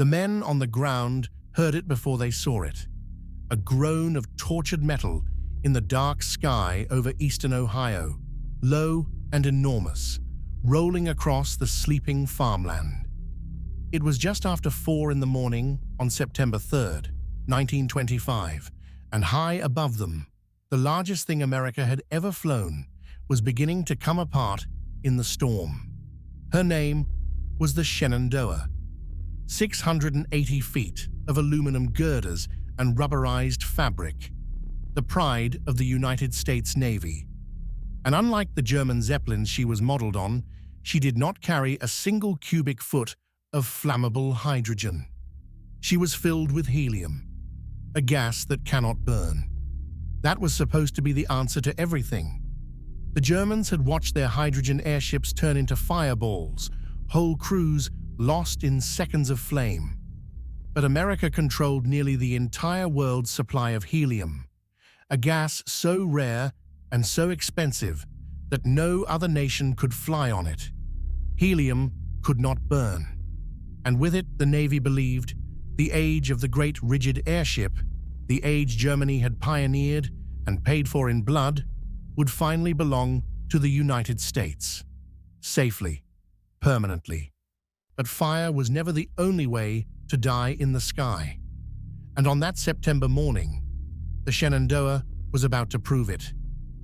The men on the ground heard it before they saw it. A groan of tortured metal in the dark sky over eastern Ohio, low and enormous, rolling across the sleeping farmland. It was just after 4 in the morning on September 3rd, 1925, and high above them, the largest thing America had ever flown was beginning to come apart in the storm. Her name was the Shenandoah. 680 feet of aluminum girders and rubberized fabric, the pride of the United States Navy. And unlike the German Zeppelins she was modeled on, she did not carry a single cubic foot of flammable hydrogen. She was filled with helium, a gas that cannot burn. That was supposed to be the answer to everything. The Germans had watched their hydrogen airships turn into fireballs, whole crews lost in seconds of flame. But America controlled nearly the entire world's supply of helium, a gas so rare and so expensive that no other nation could fly on it. Helium could not burn. And with it, the Navy believed, the age of the great rigid airship, the age Germany had pioneered and paid for in blood, would finally belong to the United States. Safely, permanently. But fire was never the only way to die in the sky. And on that September morning, the Shenandoah was about to prove it.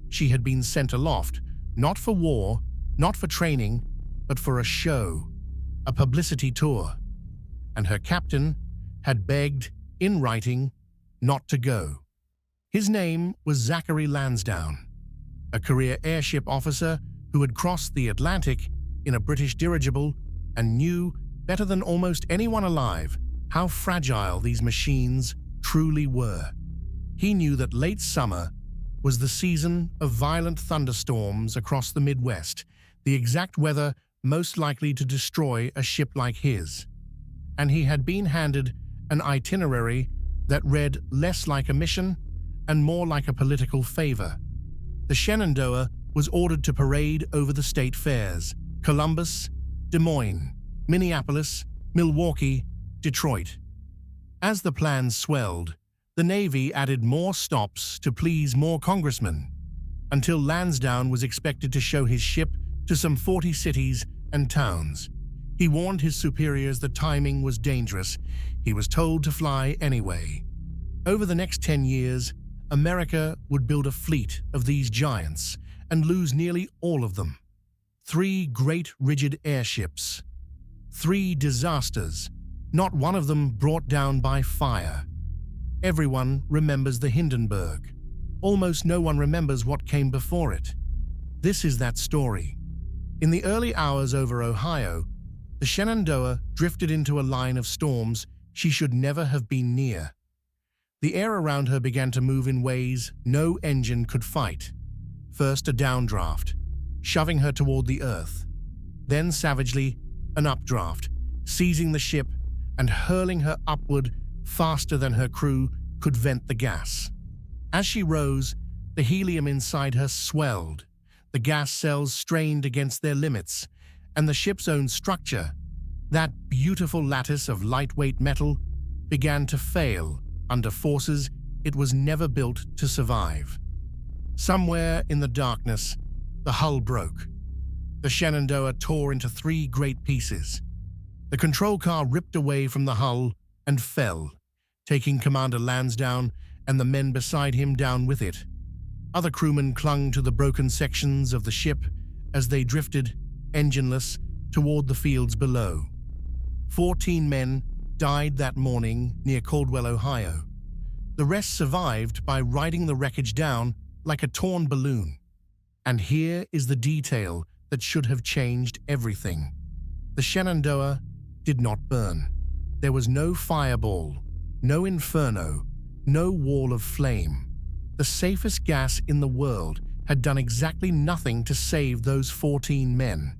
She had been sent aloft, not for war, not for training, but for a show, a publicity tour. And her captain had begged, in writing, not to go. His name was Zachary Lansdowne, a career airship officer who had crossed the Atlantic in a British dirigible and knew, better than almost anyone alive, how fragile these machines truly were. He knew that late summer was the season of violent thunderstorms across the Midwest, the exact weather most likely to destroy a ship like his. And he had been handed an itinerary that read less like a mission and more like a political favor. The Shenandoah was ordered to parade over the state fairs: Columbus, Des Moines, Minneapolis, Milwaukee, Detroit. As the plans swelled, the Navy added more stops to please more congressmen, until Lansdowne was expected to show his ship to some 40 cities and towns. He warned his superiors the timing was dangerous. He was told to fly anyway. Over the next 10 years, America would build a fleet of these giants and lose nearly all of them. 3 great rigid airships. 3 disasters, not one of them brought down by fire. Everyone remembers the Hindenburg. Almost no one remembers what came before it. This is that story. In the early hours over Ohio, the Shenandoah drifted into a line of storms she should never have been near. The air around her began to move in ways no engine could fight. First a downdraft, shoving her toward the earth. Then savagely, an updraft, seizing the ship and hurling her upward faster than her crew could vent the gas. As she rose, the helium inside her swelled. The gas cells strained against their limits, and the ship's own structure, that beautiful lattice of lightweight metal, began to fail under forces it was never built to survive. Somewhere in the darkness, the hull broke. The Shenandoah tore into 3 great pieces. The control car ripped away from the hull and fell, taking Commander Lansdowne and the men beside him down with it. Other crewmen clung to the broken sections of the ship as they drifted, engineless, toward the fields below. 14 men died that morning near Caldwell, Ohio. The rest survived by riding the wreckage down like a torn balloon. And here is the detail that should have changed everything. The Shenandoah did not burn. There was no fireball, no inferno, no wall of flame. The safest gas in the world had done exactly nothing to save those 14 men.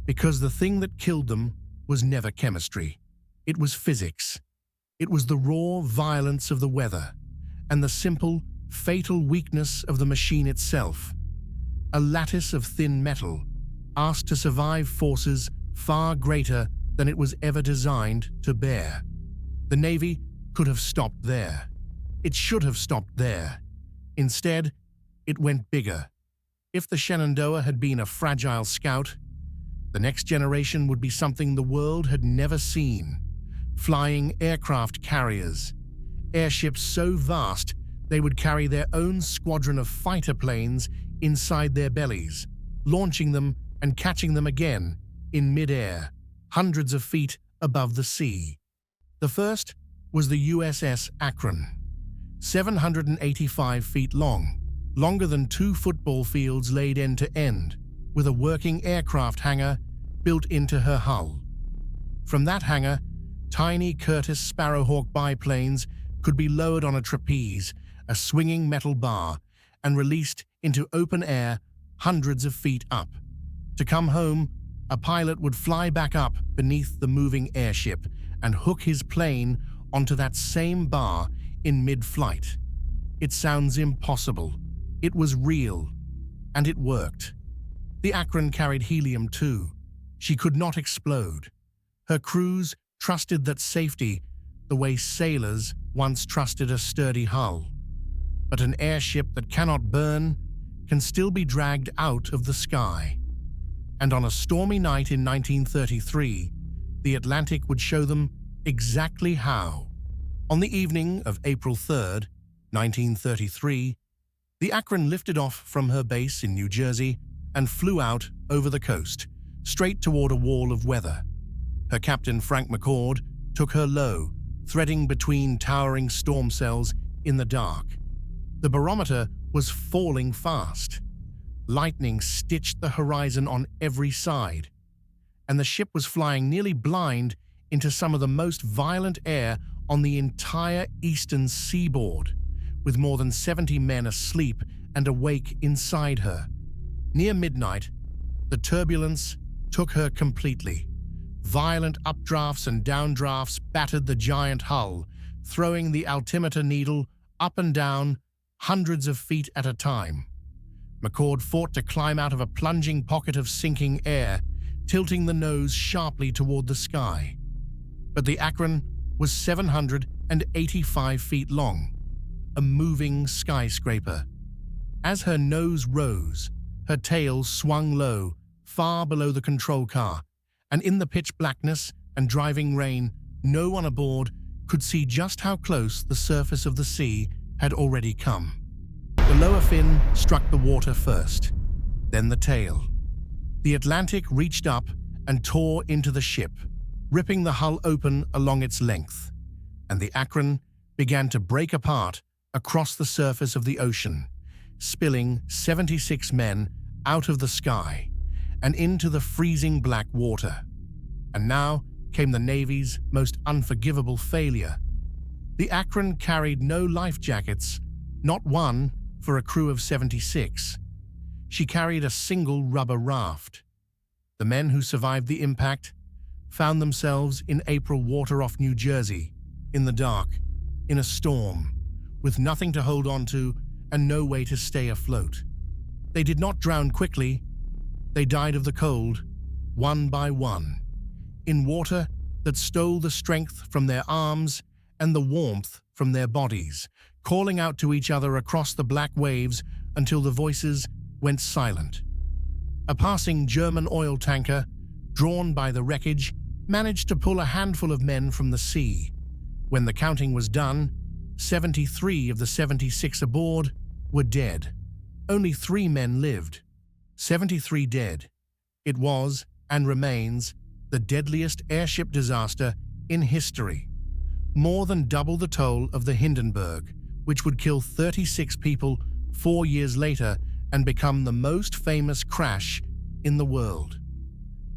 Because the thing that killed them was never chemistry. It was physics. It was the raw violence of the weather and the simple, fatal weakness of the machine itself. A lattice of thin metal, asked to survive forces far greater than it was ever designed to bear. The Navy could have stopped there. It should have stopped there. Instead, it went bigger. If the Shenandoah had been a fragile scout, the next generation would be something the world had never seen. Flying aircraft carriers, airships so vast they would carry their own squadron of fighter planes inside their bellies, launching them and catching them again in mid-air, hundreds of feet above the sea. The first was the USS Akron, 785 feet long, longer than 2 football fields laid end to end, with a working aircraft hangar built into her hull. From that hangar, tiny Curtiss Sparrowhawk biplanes could be lowered on a trapeze, a swinging metal bar, and released into open air hundreds of feet up. To come home, a pilot would fly back up beneath the moving airship and hook his plane onto that same bar in mid-flight. It sounds impossible. It was real, and it worked. The Akron carried helium too. She could not explode. Her crews trusted that safety the way sailors once trusted a sturdy hull. But an airship that cannot burn can still be dragged out of the sky. And on a stormy night in 1933, the Atlantic would show them exactly how. On the evening of April 3rd, 1933, the Akron lifted off from her base in New Jersey and flew out over the coast, straight toward a wall of weather. Her captain, Frank McCord, took her low, threading between towering storm cells in the dark. The barometer was falling fast. Lightning stitched the horizon on every side, and the ship was flying nearly blind into some of the most violent air on the entire eastern seaboard, with more than 70 men asleep and awake inside her. Near midnight, the turbulence took her completely. Violent updrafts and downdrafts battered the giant hull, throwing the altimeter needle up and down hundreds of feet at a time. McCord fought to climb out of a plunging pocket of sinking air, tilting the nose sharply toward the sky. But the Akron was 785 feet long, a moving skyscraper. As her nose rose, her tail swung low, far below the control car, and in the pitch blackness and driving rain, no one aboard could see just how close the surface of the sea had already come. The lower fin struck the water first, then the tail. The Atlantic reached up and tore into the ship, ripping the hull open along its length, and the Akron began to break apart across the surface of the ocean, spilling 76 men out of the sky and into the freezing black water. And now came the Navy's most unforgivable failure. The Akron carried no life jackets, not one for a crew of 76. She carried a single rubber raft. The men who survived the impact found themselves in April water off New Jersey, in the dark, in a storm, with nothing to hold on to and no way to stay afloat. They did not drown quickly. They died of the cold, one by one, in water that stole the strength from their arms and the warmth from their bodies, calling out to each other across the black waves until the voices went silent. A passing German oil tanker, drawn by the wreckage, managed to pull a handful of men from the sea. When the counting was done, 73 of the 76 aboard were dead. Only 3 men lived. 73 dead. It was, and remains, the deadliest airship disaster in history. More than double the toll of the Hindenburg, which would kill 36 people 4 years later and become the most famous crash in the world.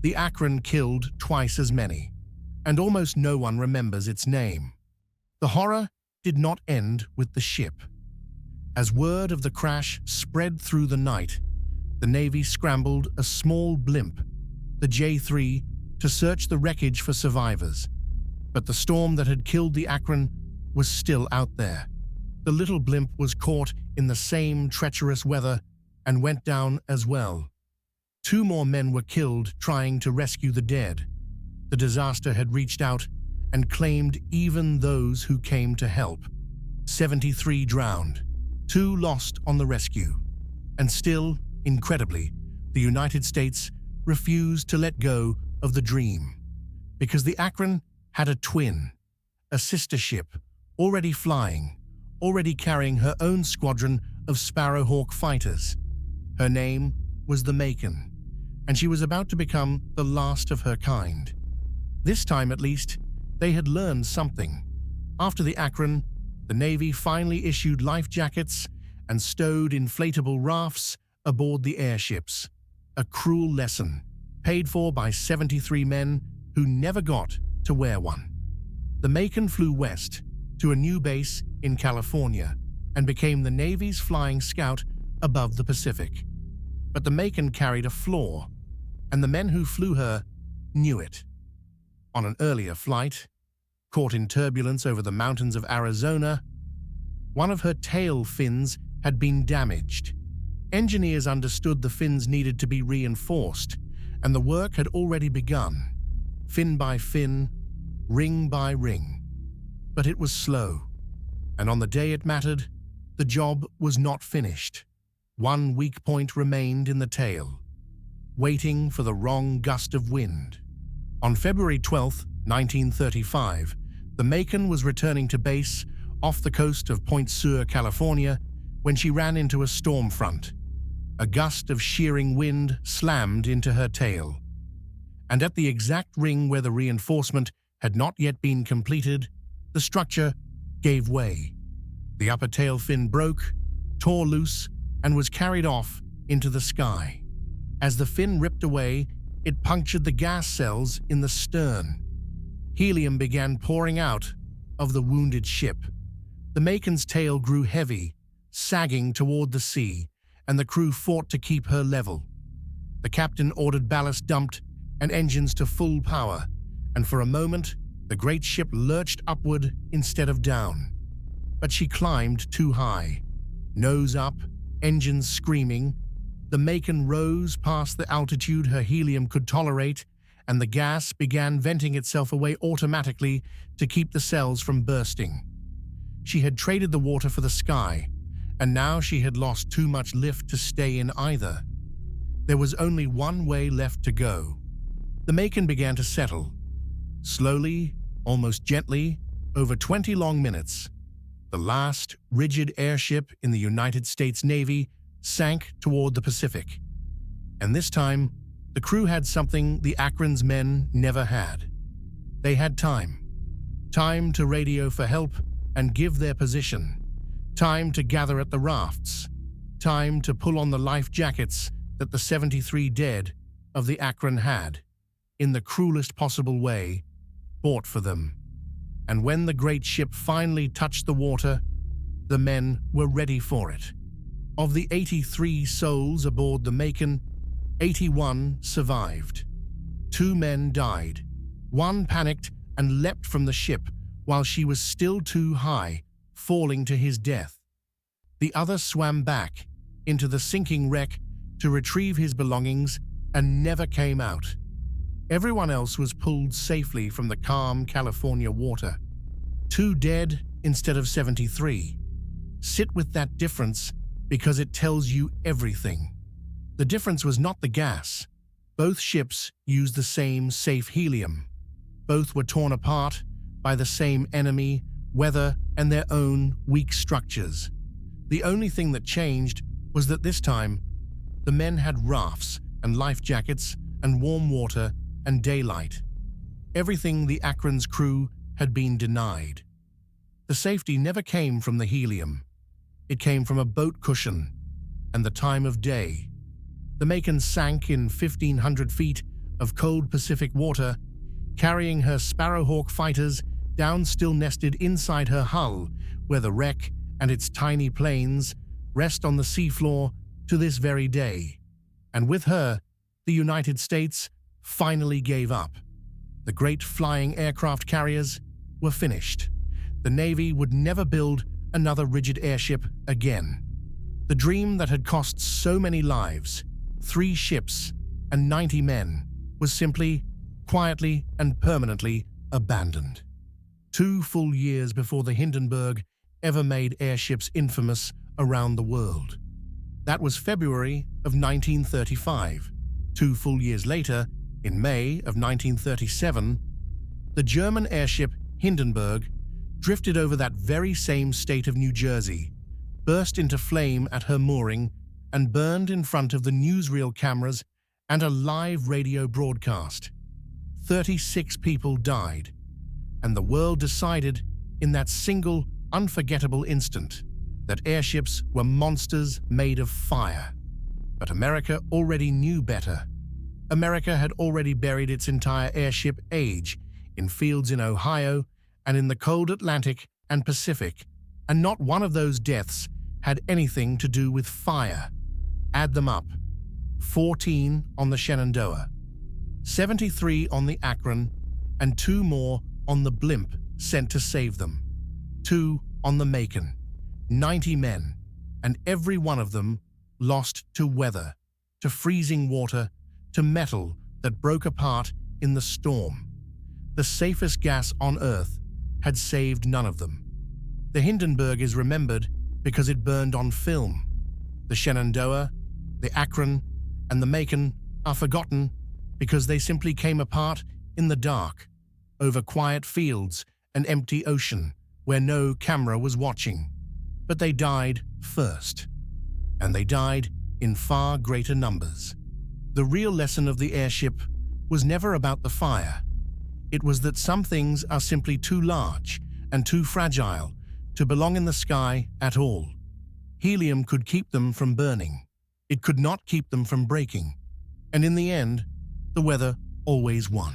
The Akron killed twice as many, and almost no one remembers its name. The horror did not end with the ship. As word of the crash spread through the night, the Navy scrambled a small blimp, the J-3, to search the wreckage for survivors. But the storm that had killed the Akron was still out there. The little blimp was caught in the same treacherous weather and went down as well. 2 more men were killed trying to rescue the dead. The disaster had reached out and claimed even those who came to help. 73 drowned, 2 lost on the rescue. And still, incredibly, the United States refused to let go of the dream, because the Akron had a twin, a sister ship, already flying, already carrying her own squadron of Sparrowhawk fighters. Her name was the Macon, and she was about to become the last of her kind. This time, at least, they had learned something. After the Akron, the Navy finally issued life jackets and stowed inflatable rafts aboard the airships. A cruel lesson, paid for by 73 men who never got to wear one. The Macon flew west to a new base in California and became the Navy's flying scout above the Pacific. But the Macon carried a flaw, and the men who flew her knew it. On an earlier flight, caught in turbulence over the mountains of Arizona, one of her tail fins had been damaged. Engineers understood the fins needed to be reinforced, and the work had already begun, fin by fin, ring by ring. But it was slow, and on the day it mattered, the job was not finished. One weak point remained in the tail, waiting for the wrong gust of wind. On February 12, 1935, the Macon was returning to base off the coast of Point Sur, California, when she ran into a storm front. A gust of shearing wind slammed into her tail, and at the exact ring where the reinforcement had not yet been completed, the structure gave way. The upper tail fin broke, tore loose, and was carried off into the sky. As the fin ripped away, it punctured the gas cells in the stern. Helium began pouring out of the wounded ship. The Macon's tail grew heavy, sagging toward the sea, and the crew fought to keep her level. The captain ordered ballast dumped and engines to full power, and for a moment, the great ship lurched upward instead of down. But she climbed too high. Nose up, engines screaming, the Macon rose past the altitude her helium could tolerate, and the gas began venting itself away automatically to keep the cells from bursting. She had traded the water for the sky, and now she had lost too much lift to stay in either. There was only one way left to go. The Macon began to settle. Slowly, almost gently, over 20 long minutes, the last rigid airship in the United States Navy sank toward the Pacific. And this time, the crew had something the Akron's men never had. They had time. Time to radio for help and give their position. Time to gather at the rafts. Time to pull on the life jackets that the 73 dead of the Akron had, in the cruelest possible way, bought for them. And when the great ship finally touched the water, the men were ready for it. Of the 83 souls aboard the Macon, 81 survived. 2 men died. 1 panicked and leapt from the ship while she was still too high, falling to his death. The other swam back into the sinking wreck to retrieve his belongings and never came out. Everyone else was pulled safely from the calm California water. 2 dead instead of 73. Sit with that difference because it tells you everything. The difference was not the gas. Both ships used the same safe helium. Both were torn apart by the same enemy, weather, and their own weak structures. The only thing that changed was that this time, the men had rafts and life jackets and warm water and daylight. Everything the Akron's crew had been denied. The safety never came from the helium. It came from a boat cushion and the time of day. The Macon sank in 1,500 feet of cold Pacific water, carrying her Sparrowhawk fighters down still nested inside her hull, where the wreck and its tiny planes rest on the seafloor to this very day. And with her, the United States finally gave up. The great flying aircraft carriers were finished. The Navy would never build another rigid airship again. The dream that had cost so many lives, 3 ships and 90 men, was simply quietly and permanently abandoned. 2 full years before the Hindenburg ever made airships infamous around the world. That was February of 1935. 2 full years later, in May of 1937, the German airship Hindenburg drifted over that very same state of New Jersey, burst into flame at her mooring, and burned in front of the newsreel cameras and a live radio broadcast. 36 people died, and the world decided in that single, unforgettable instant that airships were monsters made of fire. But America already knew better. America had already buried its entire airship age in fields in Ohio and in the cold Atlantic and Pacific, and not one of those deaths had anything to do with fire. Add them up. 14 on the Shenandoah, 73 on the Akron, and 2 more on the blimp sent to save them. 2 on the Macon. 90 men, and every one of them lost to weather, to freezing water, to metal that broke apart in the storm. The safest gas on Earth had saved none of them. The Hindenburg is remembered because it burned on film. The Shenandoah, the Akron, and the Macon are forgotten because they simply came apart in the dark, over quiet fields and empty ocean where no camera was watching. But they died first, and they died in far greater numbers. The real lesson of the airship was never about the fire. It was that some things are simply too large and too fragile to belong in the sky at all. Helium could keep them from burning. It could not keep them from breaking. And in the end, the weather always won.